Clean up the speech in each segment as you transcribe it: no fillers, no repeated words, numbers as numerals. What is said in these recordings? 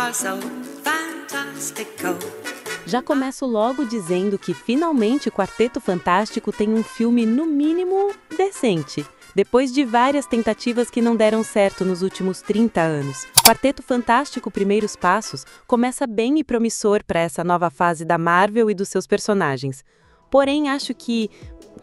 are so fantastical. Já começo logo dizendo que finalmente o Quarteto Fantástico tem um filme, no mínimo, decente. Depois de várias tentativas que não deram certo nos últimos 30 anos. Quarteto Fantástico Primeiros Passos começa bem e promissor para essa nova fase da Marvel e dos seus personagens. Porém, acho que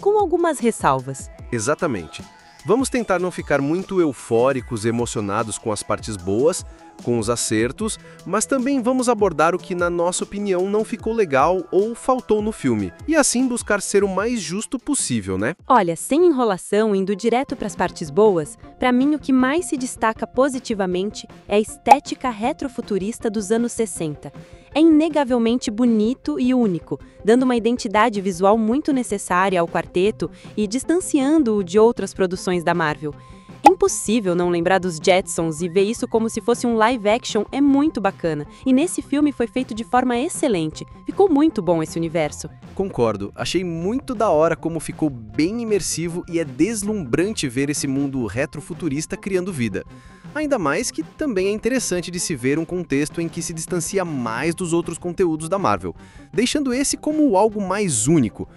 com algumas ressalvas. Exatamente. Vamos tentar não ficar muito eufóricos, emocionados com as partes boas, com os acertos, mas também vamos abordar o que, na nossa opinião, não ficou legal ou faltou no filme. E assim buscar ser o mais justo possível, né? Olha, sem enrolação, indo direto para as partes boas, para mim o que mais se destaca positivamente é a estética retrofuturista dos anos 60. É inegavelmente bonito e único, dando uma identidade visual muito necessária ao quarteto e distanciando-o de outras produções da Marvel. É impossível não lembrar dos Jetsons e ver isso como se fosse um live action é muito bacana. E nesse filme foi feito de forma excelente. Ficou muito bom esse universo. Concordo. Achei muito da hora como ficou bem imersivo e é deslumbrante ver esse mundo retrofuturista criando vida. Ainda mais que também é interessante de se ver um contexto em que se distancia mais dos outros conteúdos da Marvel, deixando esse como algo mais único.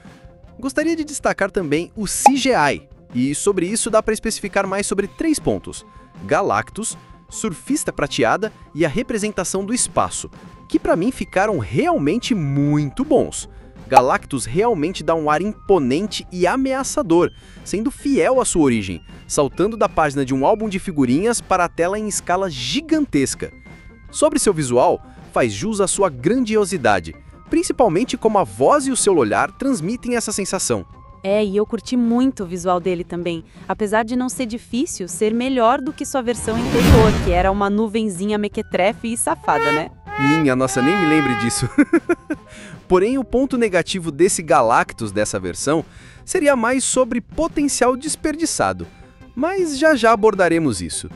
Gostaria de destacar também o CGI. E sobre isso dá para especificar mais sobre 3 pontos: Galactus, Surfista Prateada e a representação do espaço, que para mim ficaram realmente muito bons. Galactus realmente dá um ar imponente e ameaçador, sendo fiel à sua origem, saltando da página de um álbum de figurinhas para a tela em escala gigantesca. Sobre seu visual, faz jus à sua grandiosidade, principalmente como a voz e o seu olhar transmitem essa sensação. E eu curti muito o visual dele também, apesar de não ser difícil ser melhor do que sua versão anterior, que era uma nuvenzinha mequetrefe e safada, né? Minha nossa, nem me lembre disso. Porém, o ponto negativo desse Galactus dessa versão seria mais sobre potencial desperdiçado. Mas já abordaremos isso.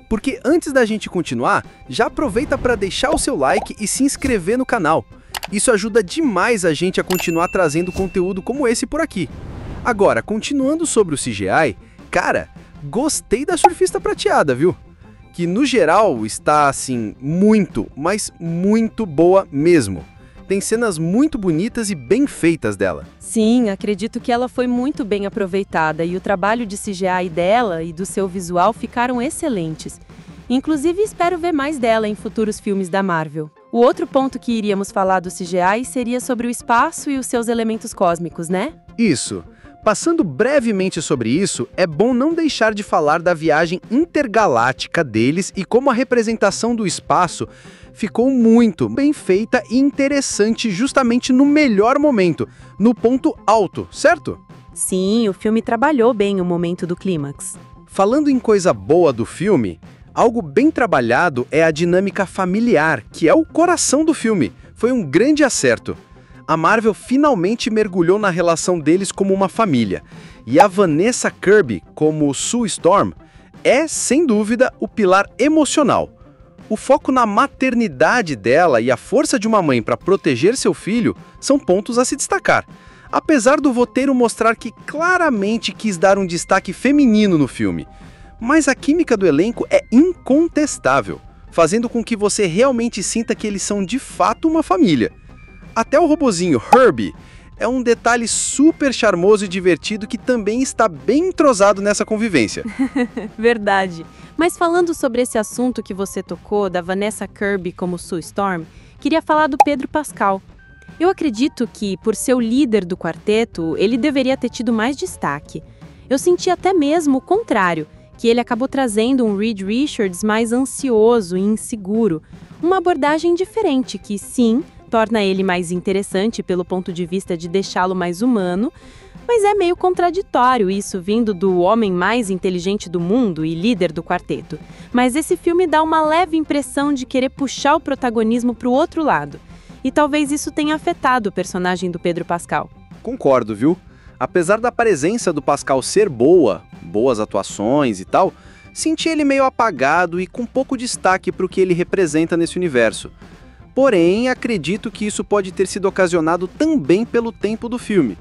Porque antes da gente continuar, já aproveita para deixar o seu like e se inscrever no canal. Isso ajuda demais a gente a continuar trazendo conteúdo como esse por aqui. Agora, continuando sobre o CGI, cara, gostei da Surfista Prateada, viu? Que no geral está, assim, muito, mas muito boa mesmo. Tem cenas muito bonitas e bem feitas dela. Sim, acredito que ela foi muito bem aproveitada e o trabalho de CGI dela e do seu visual ficaram excelentes. Inclusive, espero ver mais dela em futuros filmes da Marvel. O outro ponto que iríamos falar do CGI seria sobre o espaço e os seus elementos cósmicos, né? Isso. Passando brevemente sobre isso, é bom não deixar de falar da viagem intergaláctica deles e como a representação do espaço ficou muito bem feita e interessante justamente no melhor momento, no ponto alto, certo? Sim, o filme trabalhou bem o momento do clímax. Falando em coisa boa do filme, algo bem trabalhado é a dinâmica familiar, que é o coração do filme. Foi um grande acerto. A Marvel finalmente mergulhou na relação deles como uma família. E a Vanessa Kirby, como Sue Storm, é, sem dúvida, o pilar emocional. O foco na maternidade dela e a força de uma mãe para proteger seu filho são pontos a se destacar. Apesar do roteiro mostrar que claramente quis dar um destaque feminino no filme. Mas a química do elenco é incontestável, fazendo com que você realmente sinta que eles são de fato uma família. Até o robozinho Herbie é um detalhe super charmoso e divertido que também está bem entrosado nessa convivência. Verdade. Mas falando sobre esse assunto que você tocou, da Vanessa Kirby como Sue Storm, queria falar do Pedro Pascal. Eu acredito que, por ser o líder do quarteto, ele deveria ter tido mais destaque. Eu senti até mesmo o contrário, que ele acabou trazendo um Reed Richards mais ansioso e inseguro. Uma abordagem diferente que, sim, torna ele mais interessante pelo ponto de vista de deixá-lo mais humano, mas é meio contraditório isso vindo do homem mais inteligente do mundo e líder do quarteto. Mas esse filme dá uma leve impressão de querer puxar o protagonismo para o outro lado. E talvez isso tenha afetado o personagem do Pedro Pascal. Concordo, viu? Apesar da presença do Pascal ser boas atuações e tal, senti ele meio apagado e com pouco destaque para o que ele representa nesse universo. Porém, acredito que isso pode ter sido ocasionado também pelo tempo do filme.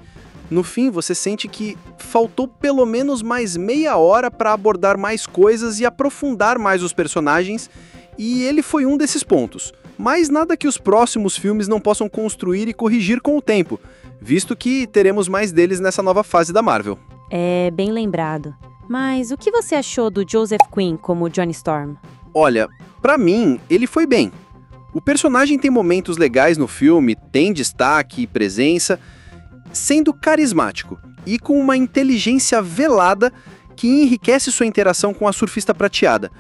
No fim, você sente que faltou pelo menos mais meia hora para abordar mais coisas e aprofundar mais os personagens, E ele foi um desses pontos. Mas nada que os próximos filmes não possam construir e corrigir com o tempo, visto que teremos mais deles nessa nova fase da Marvel. É, bem lembrado. Mas o que você achou do Joseph Quinn como Johnny Storm? Olha, pra mim, ele foi bem. O personagem tem momentos legais no filme, tem destaque e presença, sendo carismático e com uma inteligência velada que enriquece sua interação com a surfista prateada.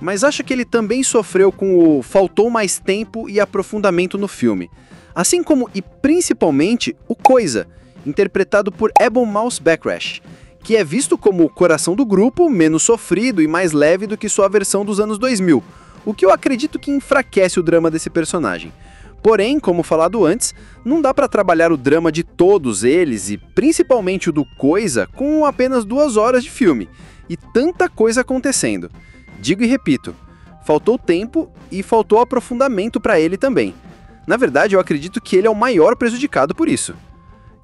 Mas acho que ele também sofreu com o faltou mais tempo e aprofundamento no filme. Assim como, e principalmente, o Coisa, interpretado por Ebon Mouse-Backrash, que é visto como o coração do grupo, menos sofrido e mais leve do que sua versão dos anos 2000, o que eu acredito que enfraquece o drama desse personagem. Porém, como falado antes, não dá pra trabalhar o drama de todos eles, e principalmente o do Coisa, com apenas 2 horas de filme, e tanta coisa acontecendo. Digo e repito, faltou tempo e faltou aprofundamento pra ele também. Na verdade, eu acredito que ele é o maior prejudicado por isso.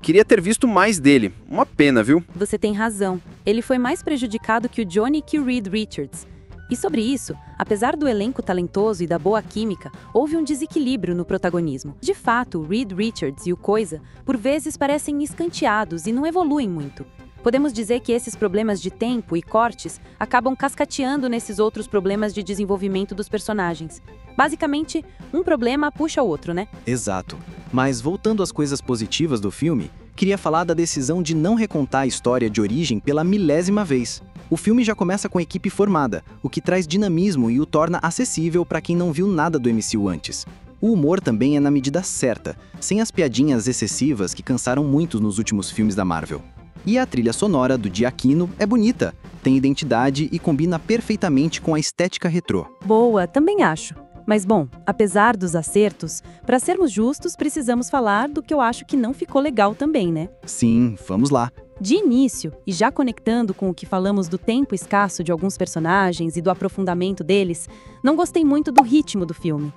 Queria ter visto mais dele, uma pena, viu? Você tem razão. Ele foi mais prejudicado que o Johnny e que o Reed Richards. E sobre isso, apesar do elenco talentoso e da boa química, houve um desequilíbrio no protagonismo. De fato, o Reed Richards e o Coisa, por vezes, parecem escanteados e não evoluem muito. Podemos dizer que esses problemas de tempo e cortes acabam cascateando nesses outros problemas de desenvolvimento dos personagens. Basicamente, um problema puxa o outro, né? Exato. Mas voltando às coisas positivas do filme, queria falar da decisão de não recontar a história de origem pela 1000ª vez. O filme já começa com a equipe formada, o que traz dinamismo e o torna acessível para quem não viu nada do MCU antes. O humor também é na medida certa, sem as piadinhas excessivas que cansaram muito nos últimos filmes da Marvel. E a trilha sonora do Giacchino é bonita, tem identidade e combina perfeitamente com a estética retrô. Boa, também acho. Mas bom, apesar dos acertos, para sermos justos, precisamos falar do que eu acho que não ficou legal também, né? Sim, vamos lá. De início, e já conectando com o que falamos do tempo escasso de alguns personagens e do aprofundamento deles, não gostei muito do ritmo do filme.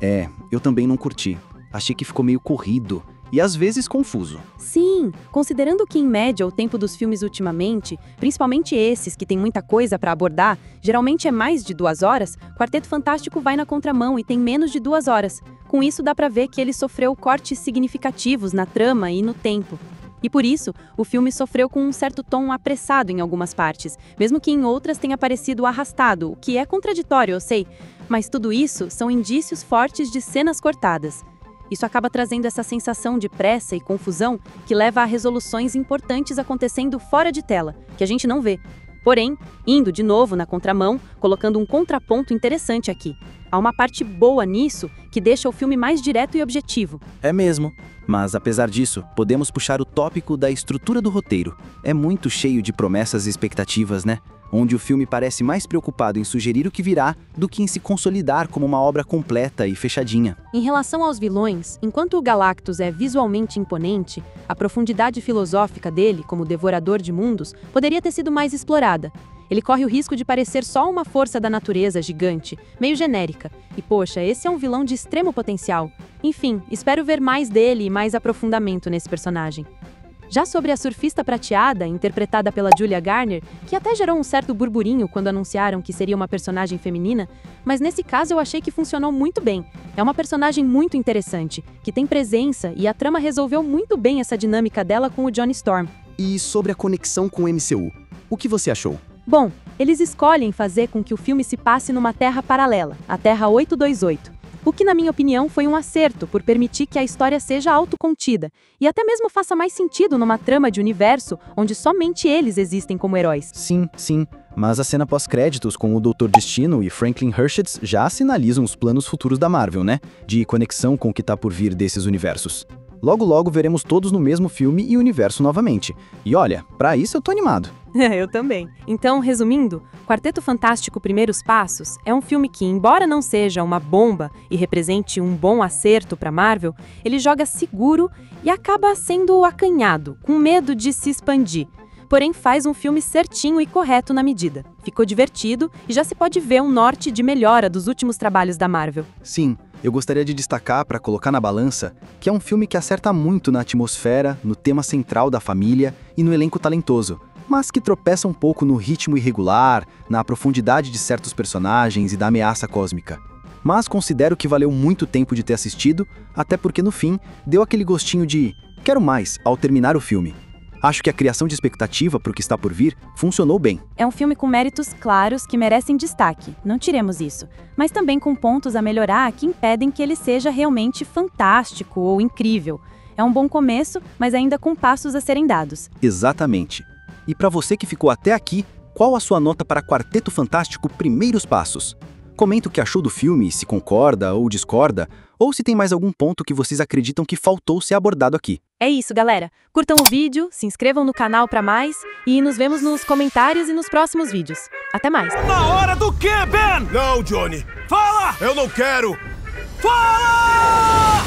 Eu também não curti. Achei que ficou meio corrido e às vezes confuso. Sim, considerando que em média o tempo dos filmes ultimamente, principalmente esses que tem muita coisa para abordar, geralmente é mais de 2 horas, Quarteto Fantástico vai na contramão e tem menos de 2 horas. Com isso dá para ver que ele sofreu cortes significativos na trama e no tempo. E por isso, o filme sofreu com um certo tom apressado em algumas partes, mesmo que em outras tenha parecido arrastado, o que é contraditório, eu sei, mas tudo isso são indícios fortes de cenas cortadas. Isso acaba trazendo essa sensação de pressa e confusão que leva a resoluções importantes acontecendo fora de tela, que a gente não vê. Porém, indo de novo na contramão, colocando um contraponto interessante aqui. Há uma parte boa nisso que deixa o filme mais direto e objetivo. É mesmo. Mas, apesar disso, podemos puxar o tópico da estrutura do roteiro. É muito cheio de promessas e expectativas, né? Onde o filme parece mais preocupado em sugerir o que virá do que em se consolidar como uma obra completa e fechadinha. Em relação aos vilões, enquanto o Galactus é visualmente imponente, a profundidade filosófica dele, como devorador de mundos, poderia ter sido mais explorada. Ele corre o risco de parecer só uma força da natureza gigante, meio genérica. E poxa, esse é um vilão de extremo potencial. Enfim, espero ver mais dele e mais aprofundamento nesse personagem. Já sobre a surfista prateada, interpretada pela Julia Garner, que até gerou um certo burburinho quando anunciaram que seria uma personagem feminina, mas nesse caso eu achei que funcionou muito bem. É uma personagem muito interessante, que tem presença e a trama resolveu muito bem essa dinâmica dela com o Johnny Storm. E sobre a conexão com o MCU, o que você achou? Bom, eles escolhem fazer com que o filme se passe numa terra paralela, a Terra 828. O que, na minha opinião, foi um acerto por permitir que a história seja autocontida e até mesmo faça mais sentido numa trama de universo onde somente eles existem como heróis. Sim, mas a cena pós-créditos com o Doutor Destino e Franklin Hirschitz já sinalizam os planos futuros da Marvel, né? De conexão com o que tá por vir desses universos. Logo logo veremos todos no mesmo filme e universo novamente. E olha, pra isso eu tô animado. Eu também. Então, resumindo, Quarteto Fantástico Primeiros Passos é um filme que, embora não seja uma bomba e represente um bom acerto para Marvel, ele joga seguro e acaba sendo acanhado, com medo de se expandir. Porém, faz um filme certinho e correto na medida. Ficou divertido e já se pode ver um norte de melhora dos últimos trabalhos da Marvel. Sim, eu gostaria de destacar para colocar na balança que é um filme que acerta muito na atmosfera, no tema central da família e no elenco talentoso, mas que tropeça um pouco no ritmo irregular, na profundidade de certos personagens e da ameaça cósmica. mas considero que valeu muito tempo de ter assistido, até porque no fim deu aquele gostinho de quero mais ao terminar o filme. Acho que a criação de expectativa para o que está por vir funcionou bem. É um filme com méritos claros que merecem destaque, não tiremos isso, mas também com pontos a melhorar que impedem que ele seja realmente fantástico ou incrível. É um bom começo, mas ainda com passos a serem dados. Exatamente. E para você que ficou até aqui, qual a sua nota para Quarteto Fantástico Primeiros Passos? Comenta o que achou do filme, se concorda ou discorda, ou se tem mais algum ponto que vocês acreditam que faltou ser abordado aqui. É isso, galera. Curtam o vídeo, se inscrevam no canal para mais e nos vemos nos comentários e nos próximos vídeos. Até mais! Na hora do quê, Ben? Não, Johnny. Fala! Eu não quero. Fala!